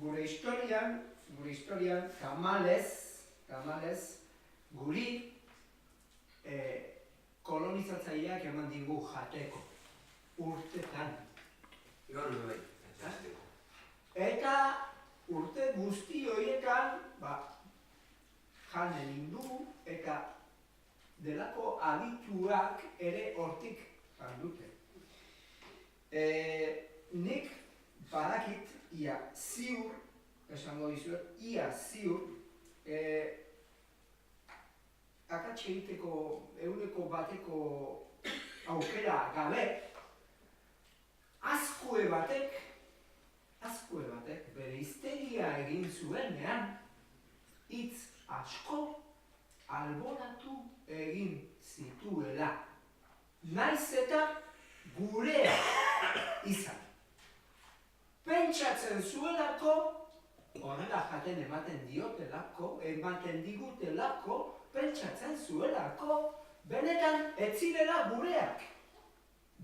gure historian, tamalez, guri kolonizatzaileak eman digu jateko, urtetan. Eta urte guzti horietan, jan egin du, eta delako adituak ere hortik handute. Nik badakit ia ziur, esango dizuet, ia ziur, akatxe egiteko eguneko bateko aukera gabe, azkue batek, bere histeria egin zuenean, hitz asko alboratu egin zituela. Naiz eta gurea izan. Pentsatzen zuelako, horrela jaten ematen diotelako, ematen digutelako, pentsatzen zuelako, benetan ez zirela gureak.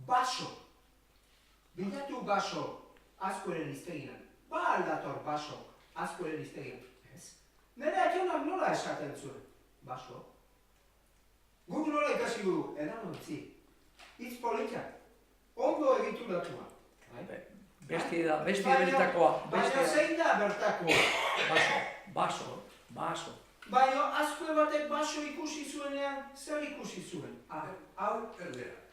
Baso. Bilatu baso azkueren hiztegian. Ba aldator baso azkueren hiztegian. Ez? Nera ekionak nola esaten zuen? Baso. Guk nola ikasi dugu? Edamontzi. Hitz politak. Ondo egituratua. Beste bertakoa. Baina zein da bertakoa? Baso. Baina azkue batek baso ikusi zuenean, zer ikusi zuen? Hau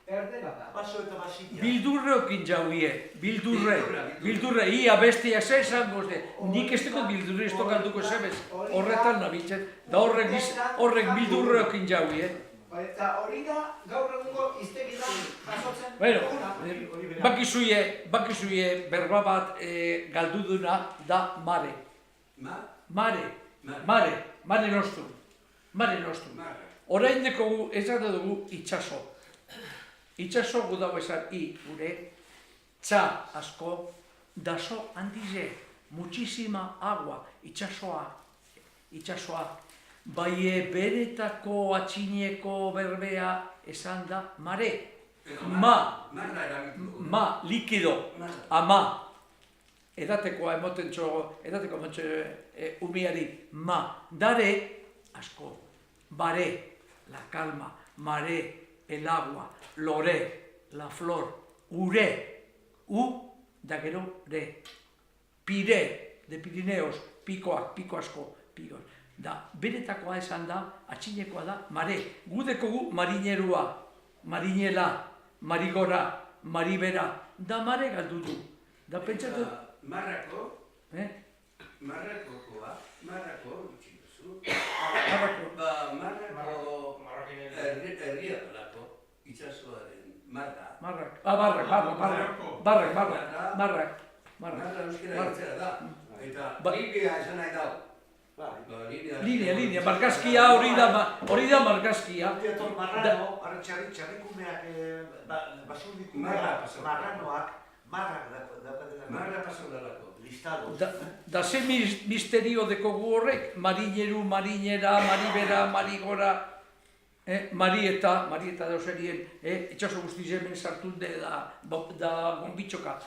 erdera da. Baso eta basikia. Bildurreokin jauie, bildurre, ia bestiak zer esango ze. Nik ez dugu bildurre ez tokalduko zebez, horretan nabitzen, da horrek bildurreokin jauie. Eta hori da, gaur egungo hiztegian jasotzen. Bueno, bakizuie berba bat galduduna da mare. Mare nostrum. Orain dekogu esan dugu itxaso. Itxaso gu dago esan gure txa asko, daso handize, muchísima agua, itxasoa. Bai beretako atxineko berbea esan da mare. Likido, ama. Edatekoa emoten umiari, dare, asko, bare, la calma, mare, el agua, lore, la flor, ure, da gero, re, pire, de Pirineos, piko asko, pikos. Da, beretakoa esan da, atxinekoa da, mare. Gudekogu marinerua, marinela, marigora, maribera, da mare galdu du. Da pentsatu... Marrako utxiduzu. Herria dolako, itxasoaren marra. Marrak. Marra euskera itzera da. Eta linea esan nahi dau. Linea, markazkia hori da markazkia. Marrano, txarrikumeak, basurdikumeak, marranoak, marra paso dalako. Listados. Da ze misterio dekogu horrek, marineru, marinera, maribera, marigora, marieta dauzerien, itxaso guzti hemen sartu da gombitxoka.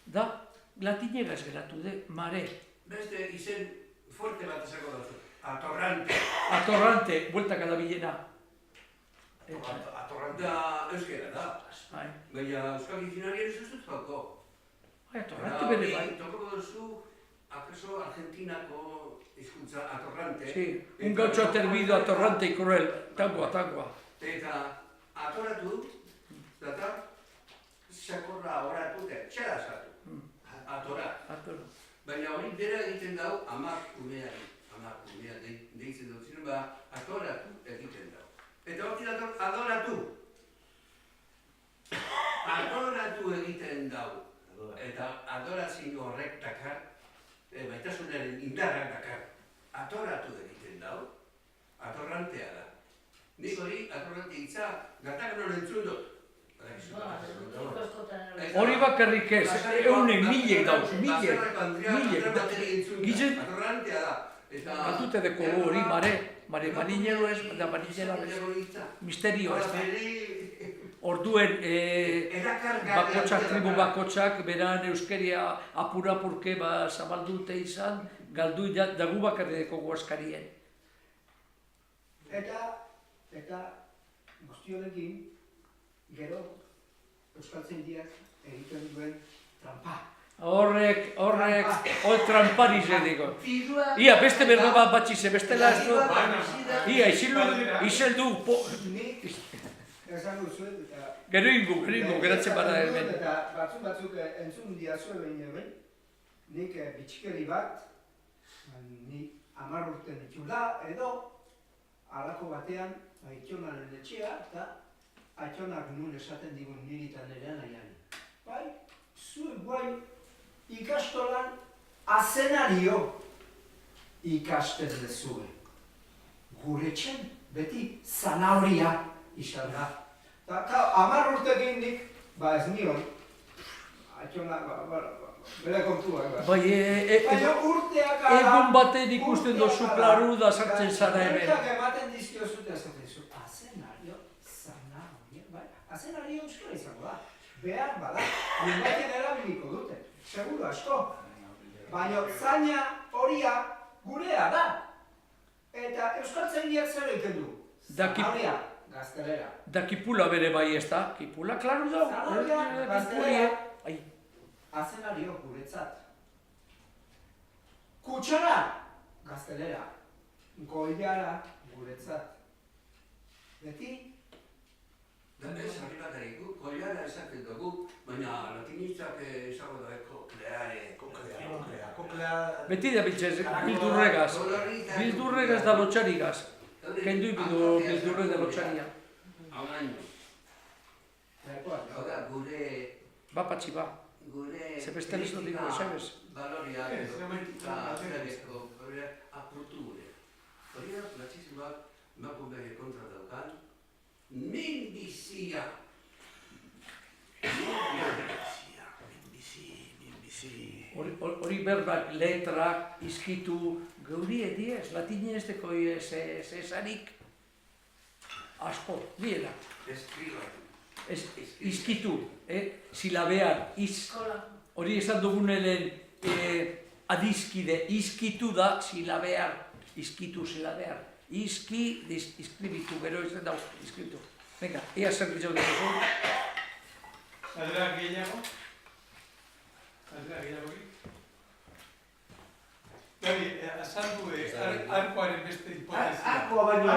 Da, latinera ez geratu de, mare. Beste izen fuerte bat esako dazu. Atorrante. Atorrante, bueltaka da bilena. Atorrante da euskera da. Baina euskal dizionarien ez dut joko. Atorrante bere bai. Tokoko duzu, akaso Argentinako hizkuntza atorrante. Sí, un gaucho aterbido, atorrante y cruel. Tangua. Eta atoratu, data, sakorra oratu, txera zatu. Atora. Baina hori bera egiten dau amak umea deitzen dut ziren, atoratu egiten dau. Eta hori dator adoratu. Adoratu egiten dau. Eta adorazio horrek dakar, baitasunaren indarrak dakar. Atoratu egiten dau, atorrantea da. Nik hori atorrante hitza gatak non entzun dut. Hori bakarrik ez, eunen milek dauz, milek. Gizen, atorrantea da. Atute deko hori marinero ez, da marinera ez, misterio ez. Orduen, Erakargarria bakotsak, dela tribu da. bakotsak, beran euskeria apurapurke zabaldute izan, galdu dagu bakarreko guaskarien. Eta guzti honekin, gero euskaltzaindiak egiten duen trampa. Horrek, trampari zediko. Ia, beste berro bat batxize, bestela ez du. Ia, izeldu, Nik esan duzuet, eta gero ingo, geratzen bada hemen. eta batzuk entzun diazue behin, nik bitxikeri bat, ni 10 urte ditula edo, halako batean, Aitonaren etxea, eta Aitonak nun esaten digun niritan ere nahian. Bai, zuek guai ikastolan azenario ikasten dezue. Gure etxen beti zanauria izan da. Eta 10 urtekin nik, ez nion, Aitona, bere kontua. Bai, Baina urteak egun baten ikusten dozu klaru da sartzen zara hemen. Urteak ematen dizkiozute esaten zu, azenario zanauria, bai, azenario euskara izango da. Behar bada, nunbaiten erabiliko dute, seguro asko. Baina zaina horia gurea da. Eta euskaltzaindiak zer egiten du? Zanauria, gaztelera. Da kipula bere bai ez da, kipula klaru da. Zanauria, gaztelera. Ai, Azenario guretzat. Kutsara, gaztelera. Goilara guretzat. Beti, Ez, hori bakarrik, koilara esaten dugu, baina latinitzak esango da Koklea. beti da biltzez, bildurregaz da lotxarigaz. Kendu bildurre da lotxaria. Amaino. Hau da, Bapatxi ba. gure Se bestel ez digo, sabes? Baloria, zereko, apurture. Hori da, platxizimoak, emakumeak kontra daukan, minbizia. Hori berbak, letrak, izkitu, geuri ediez, latinez deko esarik. Asko, diela. Eskribatu. Izkitu, silabean, hori esan dugunelen adizkide, izkitu da silabean, izkitu silabean. Izkribitu, gero ez da, izkribitu. Venga, ea zer gizau dugu. Aldera gehiago? Gabi, azaldu arkoaren beste hipotezia. Arkoa baino,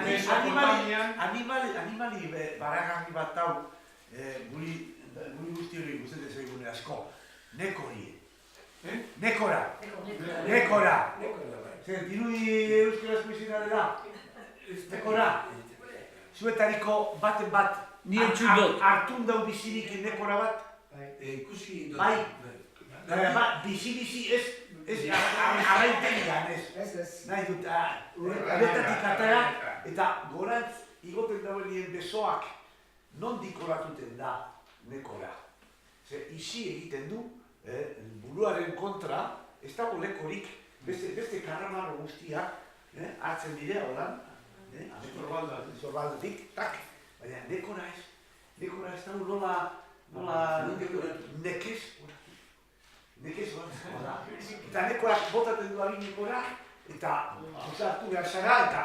Mesopotamian... animali baragarri bat hau, guri guzti hori gustatzen zaigune asko. Nekori. Nekora. Zer, dirudi euskaraz bizina dela? Nekora. Zuetariko baten bat Ni entzun dut. hartun dau bizirik nekora bat? Ikusi dut. Bai. Bizi ez arraintegian ez. ez. Nahi dut, abetatik atara eta gorantz igoten dagoenien besoak nondik oratuten da nekora. Zer, isi egiten du, buruaren kontra, ez dago lekorik, beste karramarro guztiak hartzen dira, holan, zorbaldutik, tak, baina nekora ez dago nola nekez hola. Eta nekorak botaten du abin nekora, eta hartu behar zara, eta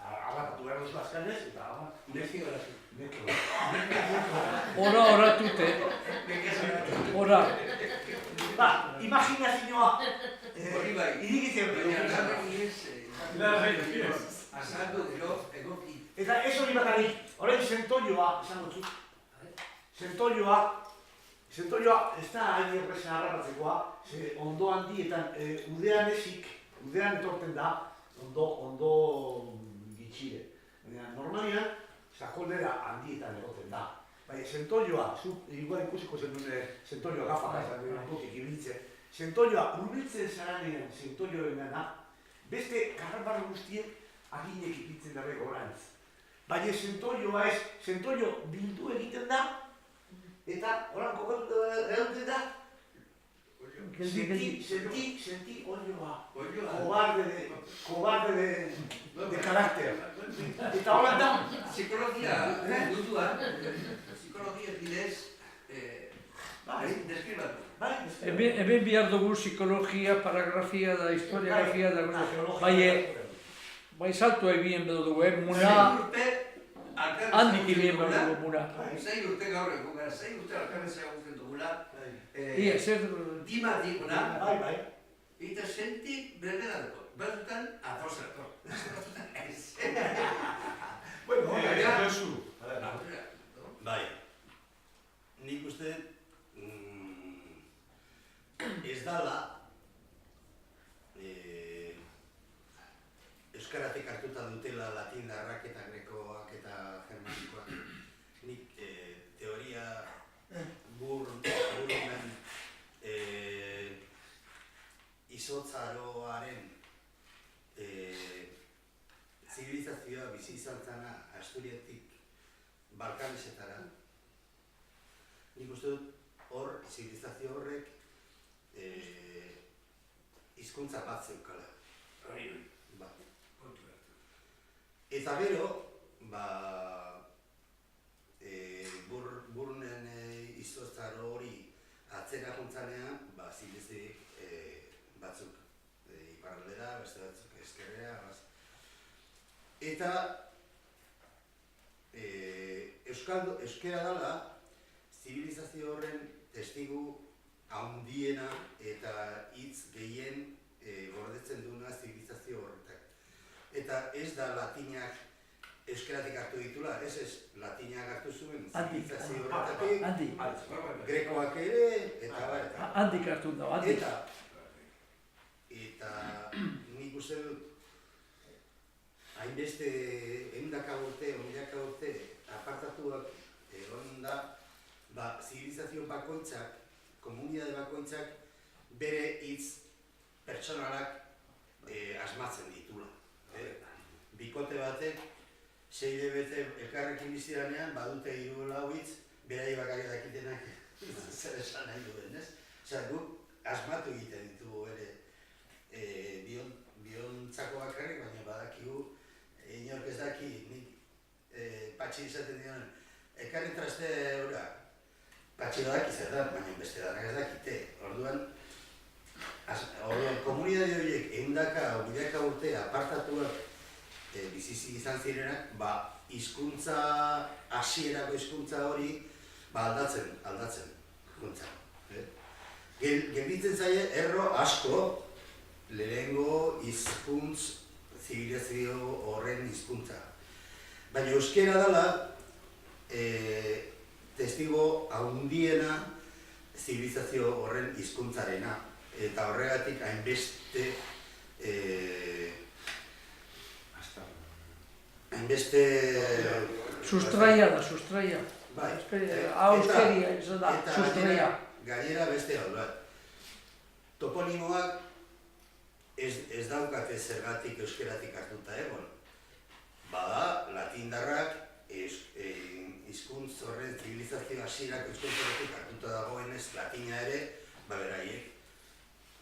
abatatu behar duzu azkanez, eta Ora oratute. Ora. Ba, imaginazioa Hori bai. irigitzen Azaldu gero egoki. Eta ez hori bakarrik, orain zentoioa, esan dut. Zentoioa ez da hain erresen harrapatzekoa, ze ondo handietan, udean etorten da, ondo gitxire. Normalian, sakoldera handietan egoten da. Baina zentoioa, igual ikusiko zen dune zentoioa gafa, dutik ibiltzen. Zentoioa urbiltzen zaranean zentoioaren gana, beste karrabarra guztiek aginek ipiltzen dabe gorantz. Baina zentoioa ez, zentoio bildu egiten da, eta horan kokatu egoten da, senti olioa, kobarde de carácter. Eta hola da. Psikologia munduan, psikologia bidez, deskribatu. Hemen bihar dugu psikologia, paragrafia da, historiografia da, bai saltu egin dugu, muna, handik egin dugu muna. 6 urte gaur egun gara, 6 urte alkarrezea guztien dugula, Zer... dimatik una, Bai. eta sentik berbera dugu. Batzutan, afosator. Batzutan, ez. Bueno, Josu, Bai, nik uste ez dala euskaratik hartuta dutela latindarrak eta grekoak eta germanikoak. Nik teoria burumen izotzaroaren zibilizazioa bizi izan zana Asturiatik Balkanesetara. Nik uste dut hor, zibilizazio horrek hizkuntza bat zeukala. Eta gero, burnen izotzaro hori atzera juntzanean, zibilizazioek batzuk iparraldera, beste batzuk eskerrera, eta euskera dala zibilizazio horren testigu handiena eta hitz gehien gordetzen duena zibilizazio horretak. Eta ez da latinak euskeratik hartu ditula, ez latinak hartu zuen zibilizazio horretatik, grekoak ere, eta handik hartu da, handik. Eta nik uste dut hainbeste ehundaka urte apartatuak egon da, zibilizazio bakoitzak, komunitate bakoitzak bere hitz pertsonalak asmatzen ditula. Bikote batek 6 hilabete elkarrekin bizi danean badute 3-4 hitz beraiek bakarrik dakitenak zer esan nahi duen, ez? Osea, guk asmatu egiten ditugu ere biontzako bakarrik, baina badakigu inork ez daki, nik patxi izaten dioen, ekarri traste hura, patxi badaki zer da, baina beste danak ez dakite. Orduan, komunitate horiek 100 urte apartatuak bizizik izan zirenak, hizkuntza, hasierako hizkuntza hori aldatzen juntza. Gelditzen zaie erro asko lehenengo hizkuntz zibilizazio horren hizkuntza. Baina euskera dela testigo handiena zibilizazio horren hizkuntzarena. Eta horregatik hainbeste sustraia da, sustraia. Auskeria, ez da, sustraia. Gainera beste hau bat. Toponimoak ez daukate zergatik euskeratik hartuta egon. Bada, latindarrak hizkuntz horren zibilizazio hasierako hizkuntz horretik hartuta dagoenez latina ere, beraiek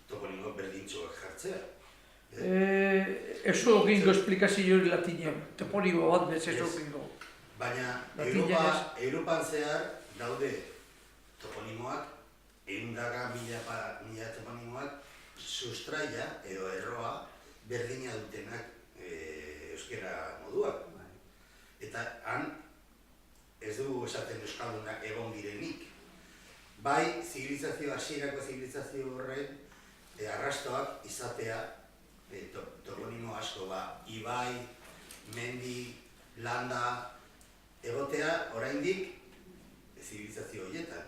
toponimo berdintxoak jartzea. Eso gingo esplikazio hori latinean, toponimo bat bez eso gingo. Baina Europan zehar daude toponimoak, 100.000 toponimoak sustraia edo erroa berdina dutenak euskera moduak. Eta han ez dugu esaten euskaldunak egon direnik. Bai, hasierako zibilizazio horren arrastoak izatea, toponimo asko, ibai, mendi, landa, egotea oraindik zibilizazio horietan.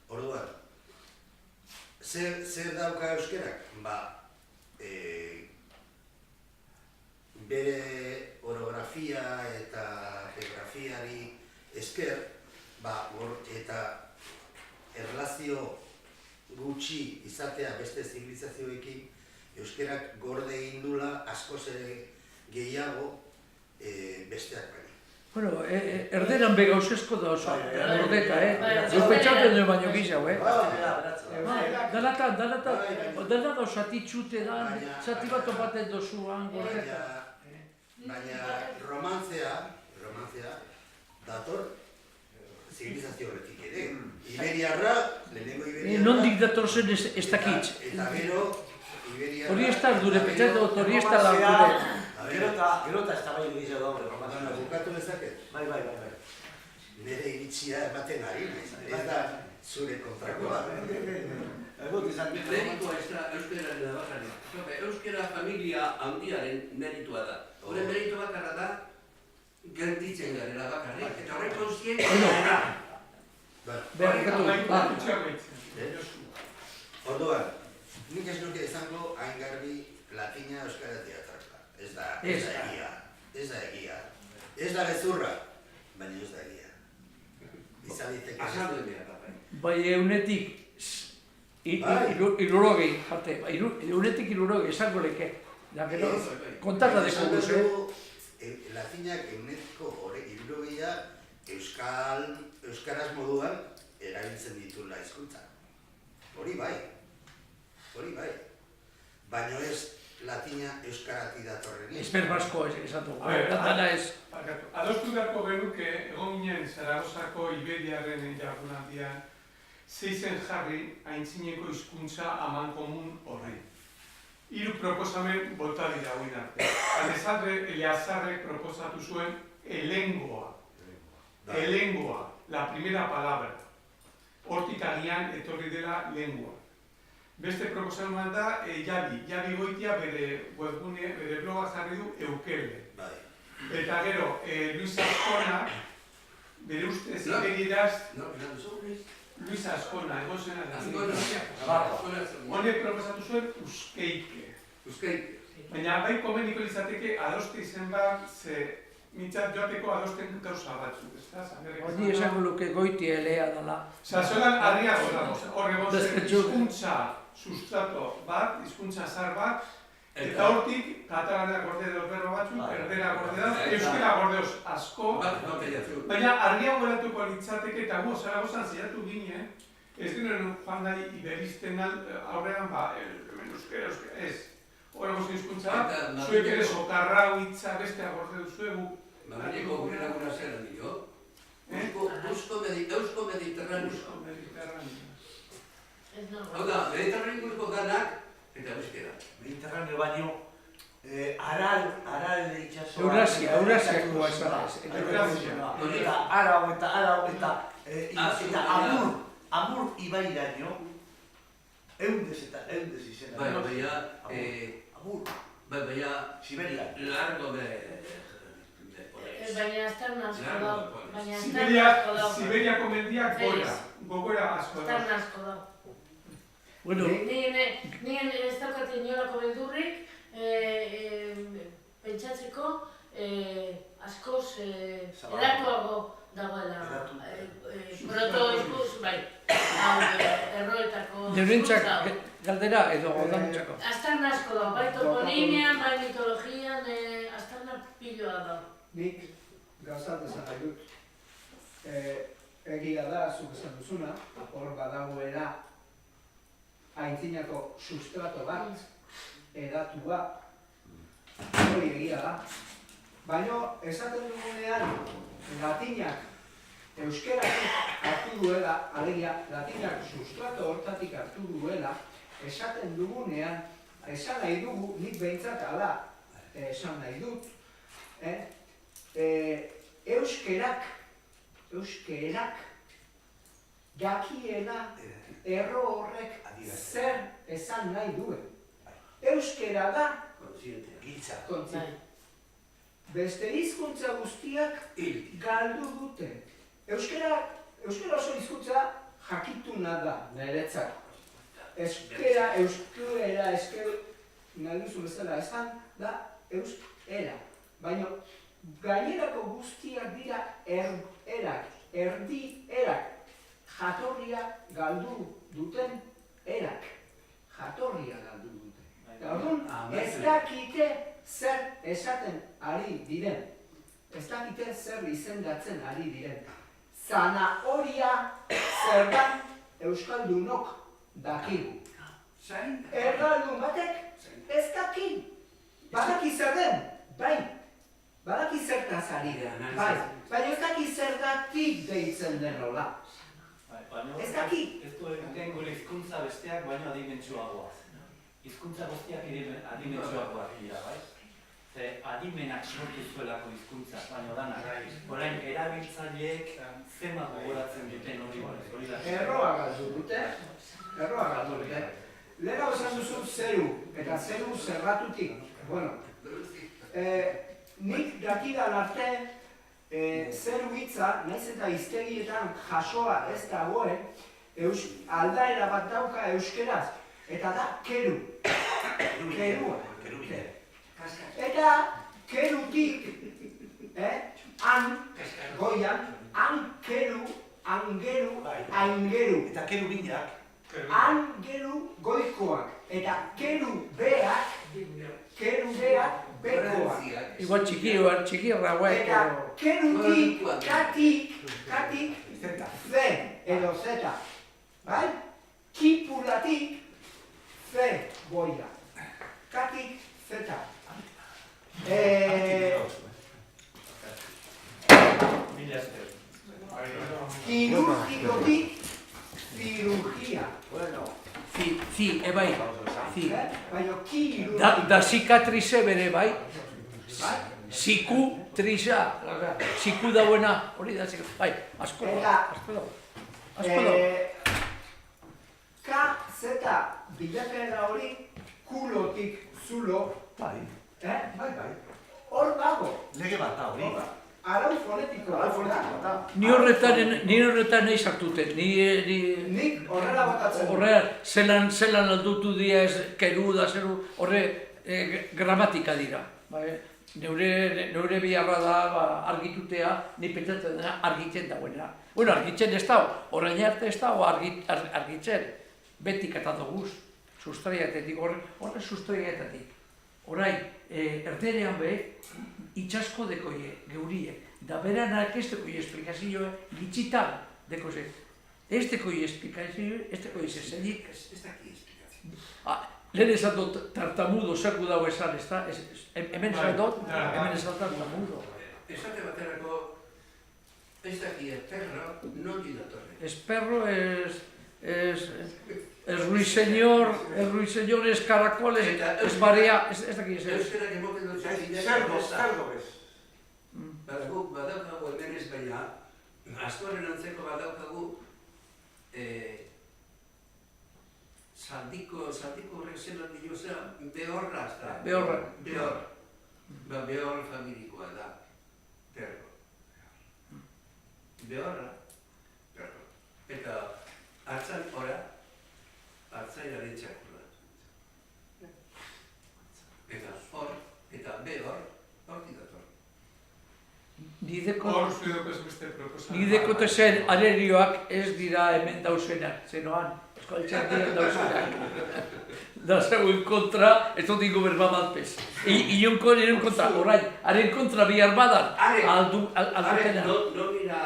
Orduan, zer dauka euskerak? Bere orografia eta geografiari esker, eta erlazio gutxi izatea beste zibilizazioekin, euskerak gorde egin dula askoz ere gehiago besteak baina. Bueno, erderan be gauzesko da oso, gordeta, Zuz pentsatzen duen baino gizau, Danata, osati txute da, zati bat opaten dozuan gordeta. Baina romantzea dator zibilizazio horretik ere. Iberiarra, lehenengo Iberiarra... Nondik dator zen ez dakit. Eta gero, Iberiarra... Hori ez da dure, pentsatu dut hori ez da laudure. Gero eta ez da bai egitea daure, Baina, bukatu dezaket? Bai. Nire iritzia ematen ari, ez da zure kontrakoa. Meritua ez da euskararen da bakarrik. Euskara familia handiaren meritua da. Horren meritu bakarra da, gelditzen garela bakarrik. Eta horren konsientzia da. Orduan, nik ez nuke izango hain garbi latina euskara teatrala. Ez da egia. Ez da gezurra, baina ez da egia. Izabiteke. Azaldu egin da, bai. Bai, eunetik irurogei, jarte, eunetik irurogei, esango leke. Da, gero, kontata deko guz, Latinak eunetiko horrek irurogeia euskaraz moduan erabiltzen ditula hizkuntza. Hori bai. Baina ez latina euskarati datorren. Esper basko esatu. Dana ez. Adostu beharko genuke, egon ginen Zaragozako Iberiaren jardunaldian, zeizen jarri aintzineko hizkuntza aman komun horri. 3 proposamen bota dira hauin arte. Alessandre Eleazarrek proposatu zuen elengoa. Elengoa, la primera palabra. Hortik agian etorri dela lengua. Beste proposamen da Javi Goitia bere webgune, bere bloga jarri du eukele. Eta gero, Luis Azkona, bere ustez iberiraz... Luis Azkona, egon zena da. Honek proposatu zuen Euskeike. Baina bai komeniko izateke adoste izen bat, ze mintzat joateko adosten gauza batzuk, ez da? Hori esango luke Goiti elea dela. Zazolan harriago dago, hor egon zen hizkuntza sustrato bat, hizkuntza zar bat, eta hortik katalana gorde dut berro batzuk, erdera gorde dut, euskera gordeoz asko, baina harriago eratuko litzateke eta gu Zaragozan zehatu ginen, ez ginen joan nahi iberisten aurrean, hemen euskera, ez. Horrego hizkuntza, zuek ere sokarra hitza bestea gorde duzuegu. Mamineko gure laguna zera dio. Eusko Mediterraneo. Hau da, Mediterraneoko danak eta euskera. Mediterraneo baino, Aral itxasoa... Eurasiakoa esan ez. Eta Arau eta Amur ibairaino, eundez izena. Baina, Siberia. largo de... Baina aztarna asko da. Siberiako mendiak gogora asko da. Aztarna asko da. Bueno, Nien ez daukat inolako beldurrik, pentsatzeko askoz eratuago dagoela. Proto-izkuz, bai, erroetako neurentzak galdera edo dantzako. aztarna asko da, bai toponimian, bai mitologian, aztarna piloa da. Nik gauzat esan nahi dut. Egia da, zuk esan duzuna, hor badagoela aintzinako sustrato bat, edatua, hori egia da. Baina esaten dugunean latinak euskeratik hartu duela, alegia latinak sustrato hortatik hartu duela, esaten dugunean, esan nahi dugu, nik behintzat ala esan nahi dut, euskerak jakiena erro horrek zer esan nahi duen. Euskera da kontzientea. Beste hizkuntza guztiak galdu dute. Euskera oso hizkuntza jakituna da, niretzat. Euskera, nahi duzu bezala esan, da euskera. Baina gainerako guztiak dira erdi erak. Jatorria galdu duten erak. Jatorria galdu dute. Orduan, ez dakite zer esaten ari diren. Ez dakite zer izendatzen ari diren. Zanahoria zer da euskaldunok dakigu. Erdaldun batek ez daki. Badaki zer den, bai. ari da. Bai, baina ez daki zergatik deitzen den hola. Ez daki. Ez du egiten gure hizkuntza besteak baino adimentsuagoa. Hizkuntza guztiak adimentsuagoak dira, bai? Ze adimenak sortu zuelako hizkuntza, baino danak. Orain erabiltzaileek zema gogoratzen duten hori da. Erroa galdu dute. Lehena esan duzu zeru, eta zeru zerratutik. Bueno, nik dakidan arte zeru hitza, naiz eta hiztegietan jasoa ez dagoen, aldaera bat dauka euskeraz, eta da keru. Kerua. Eta kerutik, han, goian, han keru, angeru, aingeru. Eta keru binak. Angeru goikoak. Eta keru beak, bekoak. Igual txikirra hauek. Eta kerutik, katik, ze edo zeta. Bai? Kipulatik, ze goia. Katik, zeta. Kirurgikotik, cirurgia. Bai. Baina kirurgikotik. Da zikatrize bere, bai? Ziku triza. Ziku dauena, hori da zikatrize. Bai, asko dago. K, zeta, bilakaera hori, kulotik zulo. Bai. Hor dago. Lege bat da hori. Arau fonetikoa. Ni horretan nahi sartuten. Nik horrela botatzen. Horrean, zelan aldutu dira ez keru da zeru, horre gramatika dira. Neure biharra da argitutea, ni pentsatzen dena argitzen dagoena. Bueno, argitzen ez dago, orain arte ez dago argitzen. Betik eta doguz, sustraiatetik, horre sustraiatetik. Orain, erderean be, itxasko dekoie, geurie. Da beranak ez dekoie esplikazioa, gitxitan dekoze. Ez dekoie esplikazioa, ez dekoie zezenik. Ez daki esplikazioa. Lehen esan dut tartamudo zeku dago esan, ez da? Hemen esan dut, hemen esan tartamudo. Esate baterako, ez daki perro, nondik datorre. Es perro, es ruiseñor, es caracol, es barea, ez daki ez. Euskerak emoten dut Zerdo bez. Guk badaukagu hemen ez baina, askoren antzeko badaukagu Saldiko horrek zelan dioza, behorra, ez da? Behorra. Behor familikoa da, perro. Behorra, perro. Eta hartzan ora, hartzainaren txakurra. Eta hor, eta behor, hortik dator. Nidekote zen arerioak ez dira hemen dauzenak, zenoan. Eskoltzeak diren dauzenak. Da zegoen kontra, ez dut ingo berba malpez. Ionkon eren kontra, orain, haren kontra bihar badan, aldutena. Nomina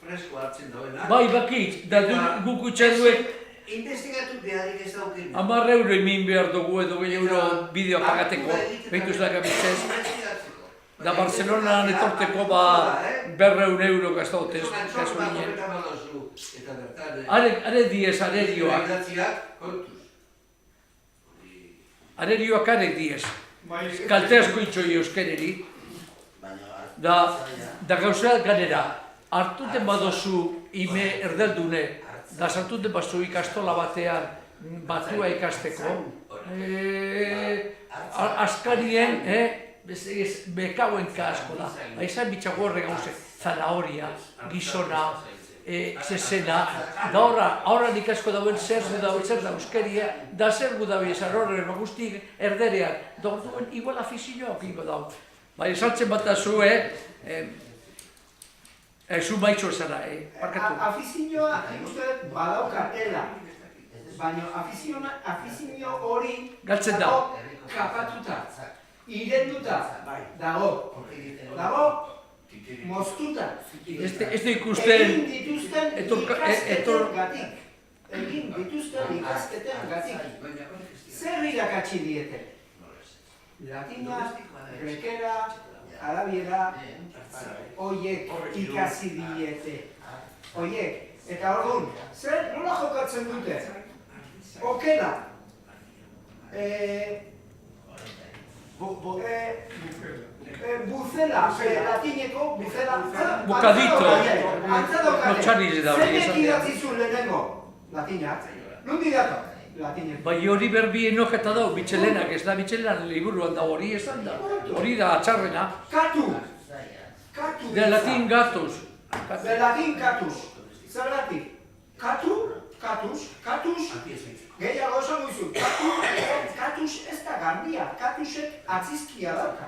fresko hartzen dauena. Bai, bakit, da guk utxan duen, Investigatu beharrik ez dauken. 10 euro emin behar dugu edo 2 euro bideo pagateko, behituz da gabitzez. Da Barcelonan etorteko 200 euro gaztautez, gasolinen. Are diez, arerioak. Arerioak are diez. Kalte asko itxoi euskereri. Da gauza ganera, hartuten badozu ime erdeldune, da sartuten bazu ikastola batean batua ikasteko. Askarien, bekauen ka asko da. Aizan bitxago horre gauze, zanahoria, gizona, zezena, da horra nik asko dauen zer da euskeria, da zer gu dabe esan horren guztik erderean, da orduen igual afizioak ingo dau. Bai, esaltzen bat da zu, zu maitxo zara, parkatu. Afizioa, ikusten badaukatela, baina afizio hori galtzen da. Kapatuta, irenduta, dago, moztuta. Ez da ikusten... Egin dituzten ikasketen gatik. Zer irakatsi diete? Latina, grekera, arabiera oiek ikasi diete. Oiek, eta orduan, zer nola jokatzen dute? Okela. Buzela, latineko buzela. Bukadito. Antzadokate. Zenek idatzizun lehenengo? Latinak. Nundi dato? Latinek. Bai hori berbien noketa dau, Mitxelenak, ez da Mitxelenan liburuan da hori esan da. Hori da atxarrena. Katu. Katu. De latin gatos. De latin katus. Zergatik. Katu, katus, gehiago esan duzu. Katus ez da garbia, katusek atzizkia dauka.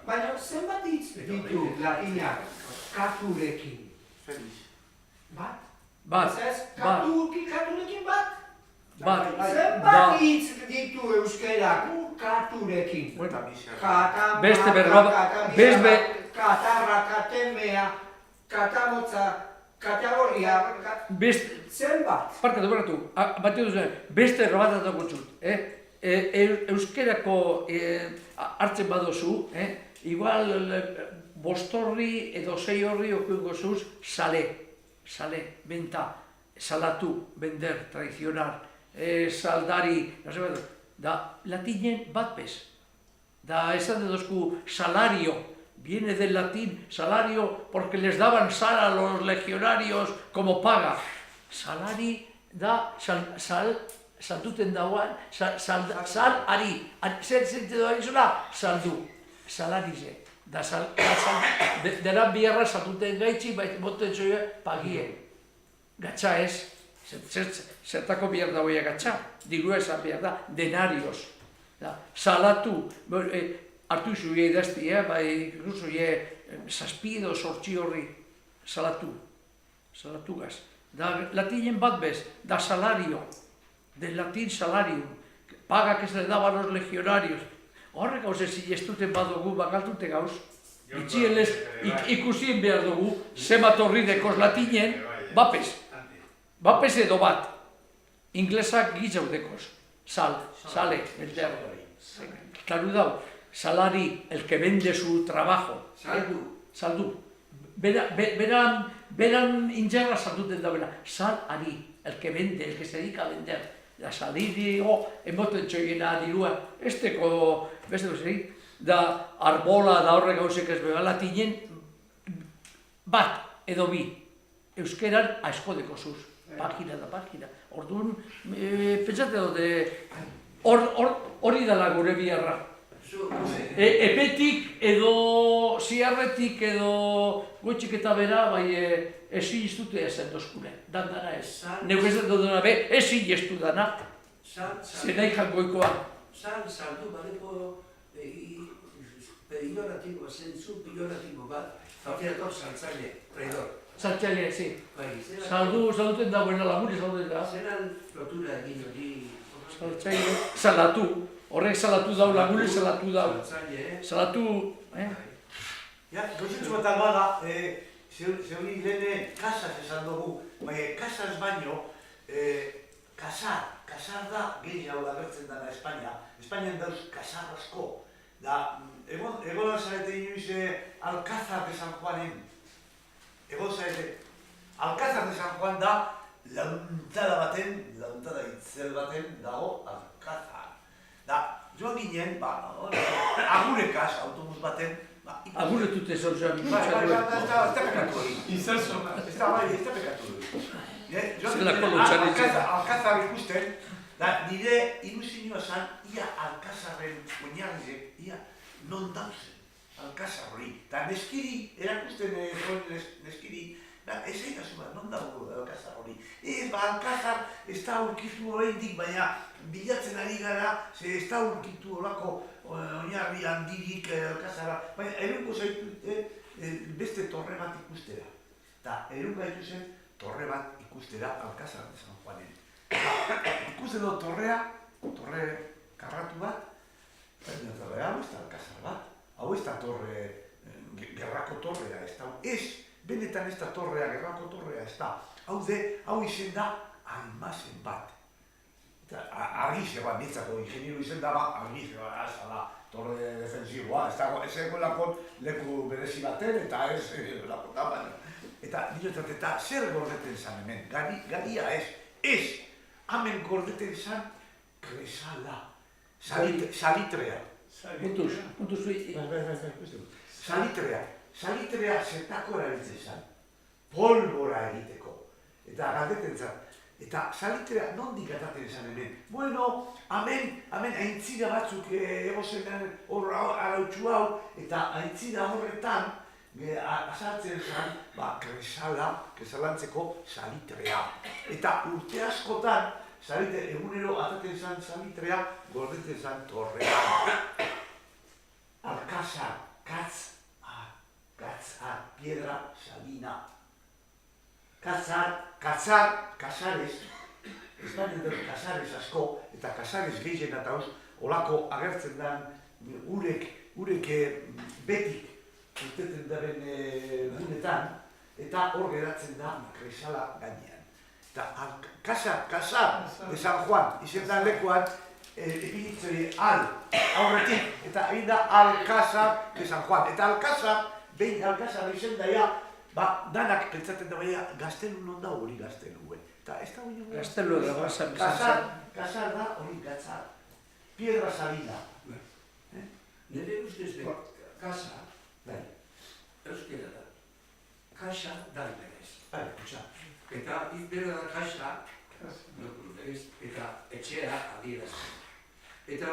Baina zenbat hitz ditu latinak katurekin? Bat? Bat. Katurekin bat? Bat. Zenbat hitz ditu euskerak katurekin? Beste berba, katarra, katemea, katamotza, kategoria, zenbat? Barkatu, bat duzu, beste errobat dagoetzut, euskerako hartzen badozu, igual bostorri edo 6 horri okuingo zuz sale, benta, salatu, vender, tradicional, saldari, da latinen bat bez. Da esan dedozku salario, viene del latín salario porque les daban sal a los legionarios como paga. Salari da salduten dauan, salari, zer sentido ari zula, saldu, salarize. Da deran biharra salduten gaitxi, baita boten zoia pagie. Gatsa ez, zertako bihar dagoia gatsa, dirua esan bihar da, denarios. Salatu, hartu izu idazti, bai, incluso saspido, sortzi horri, salatu gaz. Da latinen bat bez, da salario, del latin salarium, paga que se le daba a los legionarios. Horrek gauz ez estuten badugu, bakaltute gauz, itxielez ikusien behar dugu, zemat horri dekoz latinen, bapes edo bat, inglesak gizau dekoz, sale, enterro. Claro dau, salari, el que vende su trabajo. Saldu. Beran ingerra salduten da bera. Salari, el que vende, el que se dedica a vender. Da salirigo, emoten txoiena dirua. Esteko, beste duzeri, da arbola da horre gauzek ez beba latinen, bat edo bi. Euskeran aizkodeko zuz. Pagina da pagina. Orduan, pentsate dute, hori dala gure biharra. Epetik edo ziarretik edo gutxik eta bera, bai ezin iztute ezen dozkune, dandana ez. Neu ez dut be, ezin iztu dana, zenai jangoikoa. Saldu badeko pejoratibo, zentzu pejoratibo bat, zafiator saltzaile, traidor. Saltzaile, zi. Salduten dagoena lagune salduten da. Zeran lotura egin hori. Saltzaile, salatu. Horrek salatu dau, lagune salatu dau. Salatu, Ja, gozitzu bat albada, zeuri lehene kasaz esan dugu, kasaz baino, kasar da gehiago agertzen dara Espainia. Espainian dauz kasar asko. Da, egon zarete inoiz Alcázar de San Juanen. Egon zarete, Alcázar de San Juan da launtada itzel baten dago Alcázar. Da, joan ginen, agurekaz, autobus baten, aguretute zauzan. ez da pekatu hori. Inzalzona. Ez da pekatu hori. Zelako lotxaretzen. Alcázar ikusten, da, nire ilusioa zan, ia Alcázarren oinarrizek, ia non dauzen, Alcázar hori. Da, neskiri, erakusten neskiri, ez egazu bat, non dago Alcázar hori. Ez, Alcázar ez da aurkitu horreindik, baina bilatzen ari gara, ez da aurkitu horako oinarri handirik Alcázarra. Baina, erunko zaitu beste torre bat ikustera. Eta, erunko gaitu zen torre bat ikustera Alcázar de San Juanen. Ikusten dut torre karratu bat, hau ez da Alcázar bat, hau ez da torre, gerrako torrea ez da, benetan ez da torrea, gerrako torrea ez da. Hau izen da almazen bat. Argize bat, nitzako ingeniero izen da, argize bat, azala, torre defensiboa, ez egoelako leku berezi baten, eta ez lako tapan. Eta diotat, eta zer gordeten zan hemen, garia ez, hemen gordeten zan kresala, salitrea. Puntuz zui. Salitrea zertako erabiltzen zan, polbora egiteko, eta galdeten zan. Eta salitrea nondik ataten zan hemen? Bueno, hemen aintzira batzuk egozenean hor arautxu hau, eta aintzira horretan azaltzen zan, kresalantzeko salitrea. Eta urte askotan, egunero ataten zan salitrea, gordetzen zan torrean. Alcázar, Katzar, piedra salina. Kazares, Espainian dut kazares asko, eta kazares gehien eta olako agertzen den urek betik urteten daren gunetan, eta hor geratzen da kresala gainean. Eta Kasar de San Juan, izendan lekuan, epilitzeri aurretik, eta egin da Alcázar de San Juan. Eta Alcázar, behin Alcázar izen daia, danak pentsaten da baina gaztelu non da hori gazteluen. Eta ez da hori hori. Gaztelu da gazan bizan zen. Kasar da hori gatzar. Piedra salina. Nire ustez be, kasa, euskera da. Kasa da berez. Eta izbera da kasa, eta etxea adierazten. Eta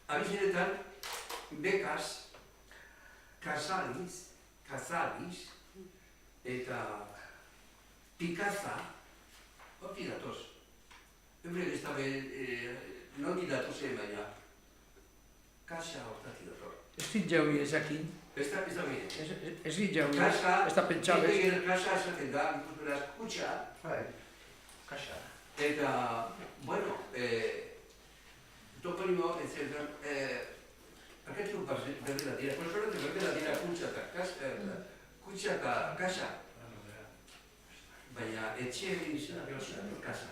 abizenetan, bekaz, kasaliz, eta pikaza, horti datoz. Eurek ez dabe, nonti datozen baina, kasa hortati dator. Ez dit jaui ezakin. Ez da bine. Ez dit jaui, Kasa, ez da pentsabez. kasa esaten da, ikusperaz, kutsa, Kasa. eta, bueno, toponimo, etcétera, aquests grupos berdela dira, konsolante berdela dira kutsa eta kasa. Baina etxe egin izan, kasa.